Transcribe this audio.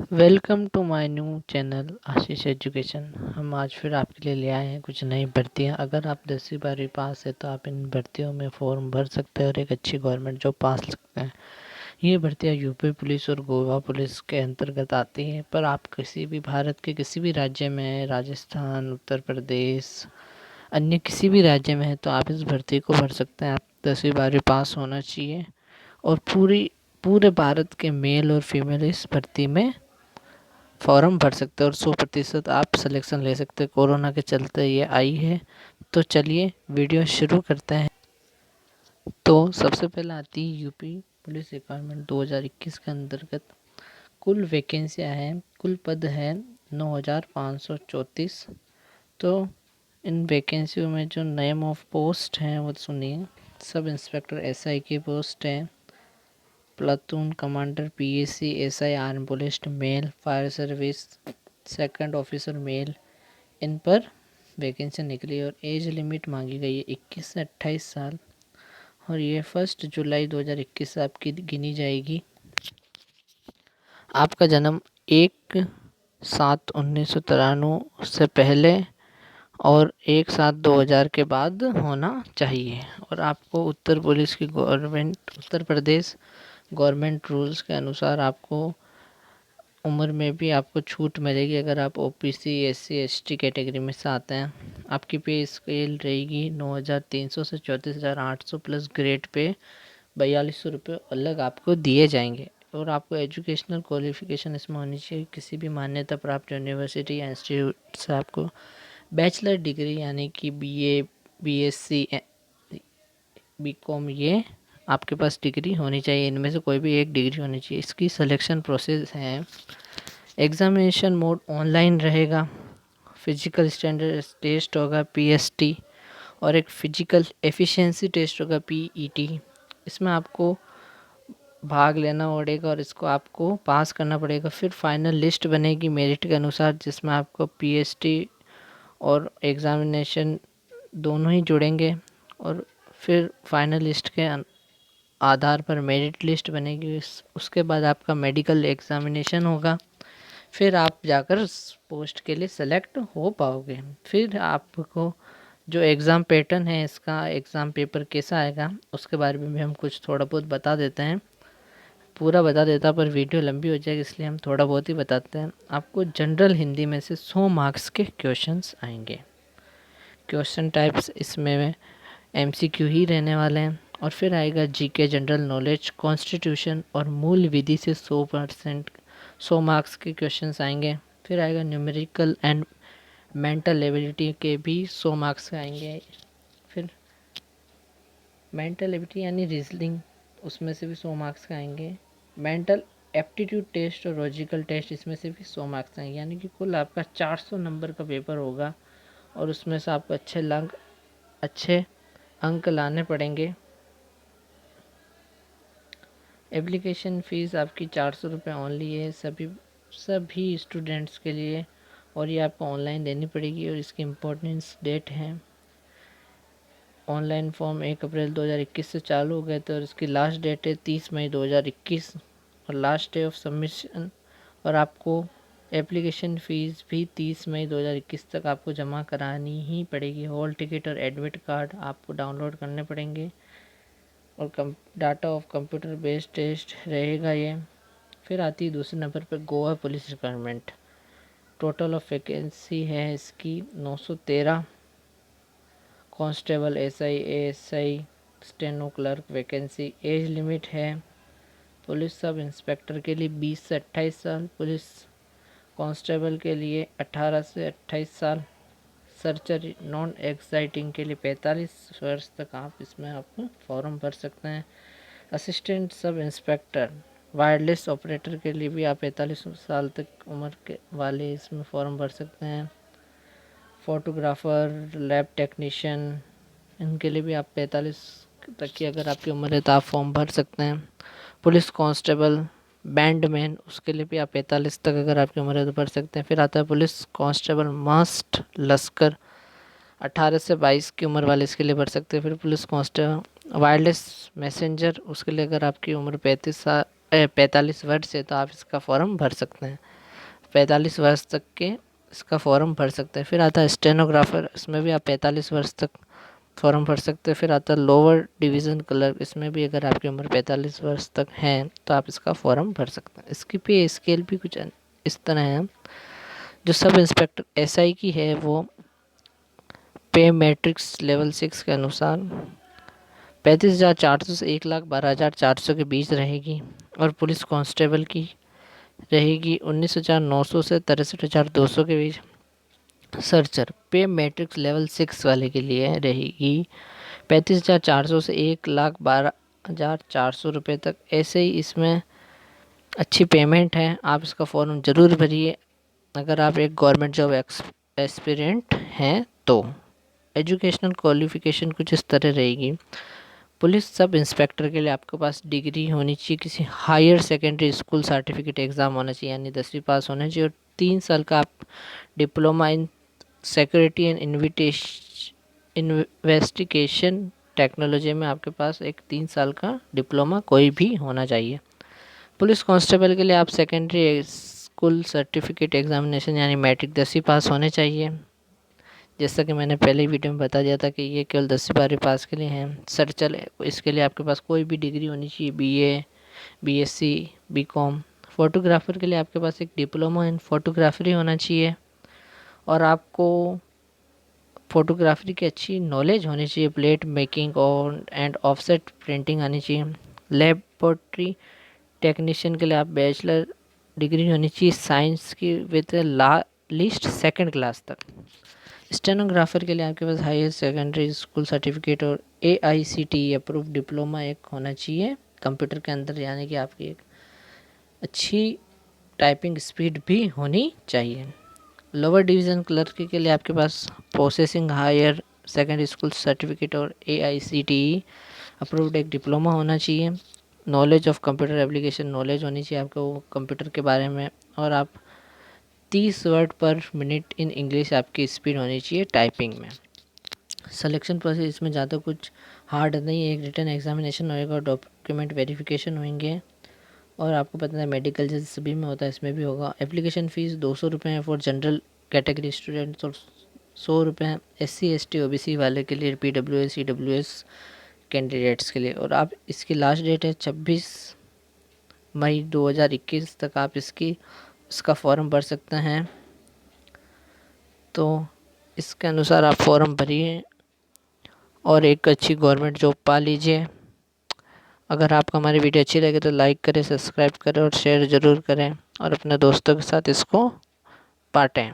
Welcome to my new channel Ashish education. हम आज फिर आपके लिए ले आए हैं कुछ नई भर्तियां। अगर आप 10वीं 12वीं पास है तो आप इन भर्तियों में फॉर्म भर सकते हैं और एक अच्छी गवर्नमेंट जॉब पा सकते हैं। ये भर्तियां यूपी पुलिस और गोवा पुलिस के अंतर्गत आती हैं, पर आप किसी भी भारत के किसी भी राज्य में, राजस्थान, उत्तर प्रदेश, अन्य किसी भी राज्य में है तो आप इस भर्ती को भर सकते हैं। आप 10वीं 12वीं पास होना चाहिए और पूरे भारत के मेल और फीमेल इस भर्ती में फॉर्म भर सकते हैं और 100% आप सिलेक्शन ले सकते हैं। कोरोना के चलते ये आई है। तो चलिए वीडियो शुरू करते हैं। तो सबसे पहले आती है यूपी पुलिस रिक्वायरमेंट 2021 के अंतर्गत कुल वैकेंसियाँ हैं, कुल पद है 9534। तो इन वैकेंसियों में जो नेम ऑफ पोस्ट हैं वो सुनिए। सब इंस्पेक्टर एसआई की पोस्ट है, platoon commander PAC SI arm police male, fire service second officer male, इन पर वैकेंसी निकली और एज लिमिट मांगी गई है 21 से 28 साल और ये 1 जुलाई 2021 से आपकी गिनी जाएगी। आपका जन्म 1/7/1993 से पहले और 1/7/2000 के बाद होना चाहिए और आपको उत्तर प्रदेश गवर्नमेंट रूल्स के अनुसार आपको उम्र में भी आपको छूट मिलेगी अगर आप ओबीसी एससी एसटी कैटेगरी में से आते हैं। आपकी पे स्केल रहेगी 9300 से 34800 प्लस ग्रेड पे 4200 रुपये अलग आपको दिए जाएंगे और आपको एजुकेशनल क्वालिफिकेशन इसमें होनी चाहिए। किसी भी मान्यता प्राप्त यूनिवर्सिटी या इंस्टीट्यूट से आपको बैचलर डिग्री यानी कि बीए, बीएससी, बीकॉम ये आपके पास डिग्री होनी चाहिए। इनमें से कोई भी एक डिग्री होनी चाहिए। इसकी सिलेक्शन प्रोसेस है, एग्ज़ामिनेशन मोड ऑनलाइन रहेगा, फिजिकल स्टैंडर्ड टेस्ट होगा पीएसटी और एक फिजिकल एफिशिएंसी टेस्ट होगा पीईटी। इसमें आपको भाग लेना पड़ेगा और इसको आपको पास करना पड़ेगा। फिर फाइनल लिस्ट बनेगी मेरिट के अनुसार जिसमें आपको पीएसटी और एग्ज़ामिनेशन दोनों ही जुड़ेंगे और फिर फाइनल लिस्ट के आधार पर मेरिट लिस्ट बनेगी। उसके बाद आपका मेडिकल एग्ज़ामिनेशन होगा, फिर आप जाकर पोस्ट के लिए सेलेक्ट हो पाओगे। फिर आपको जो एग्ज़ाम पैटर्न है, इसका एग्ज़ाम पेपर कैसा आएगा उसके बारे में भी हम कुछ थोड़ा बहुत बता देते हैं। पूरा बता देता पर वीडियो लंबी हो जाएगी इसलिए हम थोड़ा बहुत ही बताते हैं। आपको जनरल हिंदी में से 100 मार्क्स के क्वेश्चंस आएंगे। क्वेश्चन टाइप्स इसमें एमसीक्यू ही रहने वाले हैं और फिर आएगा जीके जनरल नॉलेज, कॉन्स्टिट्यूशन और मूल विधि से 100 मार्क्स के क्वेश्चंस आएंगे। फिर आएगा न्यूमेरिकल एंड मेंटल एबिलिटी के भी 100 मार्क्स के आएंगे। फिर मेंटल एबिलिटी यानी रीजनिंग, उसमें से भी 100 मार्क्स का आएंगे। मेंटल एप्टीट्यूड टेस्ट और लॉजिकल टेस्ट, इसमें से भी 100 मार्क्स आएंगे। यानी कि कुल आपका 400 नंबर का पेपर होगा और उसमें से आपको अच्छे अंक लाने पड़ेंगे। एप्लीकेशन फ़ीस आपकी 400 रुपये ऑनली है सभी स्टूडेंट्स के लिए और ये आपको ऑनलाइन देनी पड़ेगी और इसकी इम्पोर्टेंस डेट है। ऑनलाइन फॉर्म 1 अप्रैल 2021 से चालू हो गए थे और इसकी लास्ट डेट है 30 मई 2021 और लास्ट डे ऑफ सबमिशन। और आपको एप्लीकेशन फ़ीस भी 30 मई 2021 तक आपको जमा करानी ही पड़ेगी। हॉल टिकट और एडमिट कार्ड आपको डाउनलोड करने पड़ेंगे और data of computer based test रहेगा ये। फिर आती है दूसरे नंबर पर Goa police requirement. Total of vacancy है इसकी 913। Constable, SI, ASI, steno clerk vacancy. Age limit है पुलिस सब इंस्पेक्टर के लिए 20 से 28 साल, पुलिस कांस्टेबल के लिए 18 से 28 साल, सर्जरी नॉन एक्साइटिंग के लिए 45 वर्ष तक आप इसमें आप फॉर्म भर सकते हैं। Assistant sub inspector wireless operator के लिए भी आप 45 साल तक उम्र के वाले इसमें फॉर्म भर सकते हैं। फोटोग्राफ़र, लैब टेक्नीशियन, इनके लिए भी आप 45 तक की अगर आपकी उम्र है तो आप फॉर्म भर सकते हैं। पुलिस कांस्टेबल, बैंडमैन, उसके लिए भी आप 45 तक अगर आपकी उम्र है तो भर सकते हैं। फिर आता है पुलिस कांस्टेबल मस्ट लश्कर, 18 से 22 की उम्र वाले इसके लिए भर सकते हैं। फिर पुलिस कांस्टेबल वायरलेस मैसेंजर, उसके लिए अगर आपकी उम्र 35 साल 45 वर्ष है तो आप इसका फॉर्म भर सकते हैं। 45 वर्ष तक के इसका फॉर्म भर सकते हैं। फिर आता है स्टेनोग्राफर, इसमें भी आप 45 वर्ष तक फॉर्म भर सकते हैं। फिर आता है लोअर डिवीज़न क्लर्क, इसमें भी अगर आपकी उम्र 45 वर्ष तक है तो आप इसका फॉर्म भर सकते हैं। इसकी पे स्केल भी कुछ इस तरह है। जो सब इंस्पेक्टर एसआई की है वो पे मैट्रिक्स लेवल 6 के अनुसार 35,400 से 1,12,400 के बीच रहेगी। और पुलिस कांस्टेबल की रहेगी 19,900 से 63,200 के बीच। सर्चर पे मैट्रिक्स लेवल 6 वाले के लिए रहेगी 35,400 से 1,12,400 रुपये तक। ऐसे ही इसमें अच्छी पेमेंट है, आप इसका फॉर्म ज़रूर भरिए अगर आप एक गवर्नमेंट जॉब एस्पिरेंट हैं तो। एजुकेशनल क्वालिफ़िकेशन कुछ इस तरह रहेगी। पुलिस सब इंस्पेक्टर के लिए आपके पास डिग्री होनी चाहिए, किसी higher secondary school certificate exam होना चाहिए, यानी 10वीं पास होना चाहिए। और 3 साल का आप diploma in security and investigation technology में आपके पास एक 3 साल का डिप्लोमा कोई भी होना चाहिए। पुलिस कांस्टेबल के लिए आप सेकेंडरी स्कूल सर्टिफिकेट एग्जामिनेशन यानी मैट्रिक 10वीं पास होने चाहिए। जैसा कि मैंने पहले वीडियो में बता दिया था कि ये केवल 10वीं 12वीं पास के लिए हैं। सर्चल इसके लिए आपके पास कोई भी डिग्री होनी चाहिए, बीए, बीएससी, बीकॉम। फ़ोटोग्राफ़र के लिए आपके पास एक डिप्लोमा इन फोटोग्राफरी होना चाहिए और आपको फ़ोटोग्राफरी की अच्छी नॉलेज होनी चाहिए। प्लेट मेकिंग और एंड ऑफसेट प्रिंटिंग आनी चाहिए। लेबोरेटरी टेक्नीशियन के लिए आप बैचलर डिग्री होनी चाहिए साइंस की विद लीस्ट 2nd क्लास तक। स्टेनोग्राफर के लिए आपके पास हायर सेकेंडरी स्कूल सर्टिफिकेट और AICTE अप्रूव डिप्लोमा एक होना चाहिए कंप्यूटर के अंदर, यानी कि आपकी एक अच्छी टाइपिंग स्पीड भी होनी चाहिए। लोअर डिवीज़न क्लर्क के लिए आपके पास processing higher secondary school certificate और AICTE अप्रूव्ड एक डिप्लोमा होना चाहिए। Knowledge of computer application knowledge होनी चाहिए आपको कंप्यूटर के बारे में। और आप 30 वर्ड पर मिनट इन इंग्लिश आपकी स्पीड होनी चाहिए टाइपिंग में। सिलेक्शन प्रोसेस इसमें ज़्यादा कुछ हार्ड नहीं है। एक रिटन एग्जामिनेशन होएगा, डॉक्यूमेंट वेरिफिकेशन होंगे और आपको पता है मेडिकल जैसे सभी में होता है इसमें भी होगा। एप्लीकेशन फ़ीस 200 रुपये है फॉर जनरल कैटेगरी स्टूडेंट्स और 100 रुपये हैं SC ST OBC वाले के लिए, PWS EWS कैंडिडेट्स के लिए। और आप इसकी लास्ट डेट है 26 मई 2021 तक आप इसका फॉर्म भर सकते हैं। तो इसके अनुसार आप फॉर्म भरिए और एक अच्छी गवर्नमेंट जॉब पा लीजिए। अगर आपको हमारी वीडियो अच्छी लगे तो लाइक करें, सब्सक्राइब करें और शेयर ज़रूर करें और अपने दोस्तों के साथ इसको बाँटें।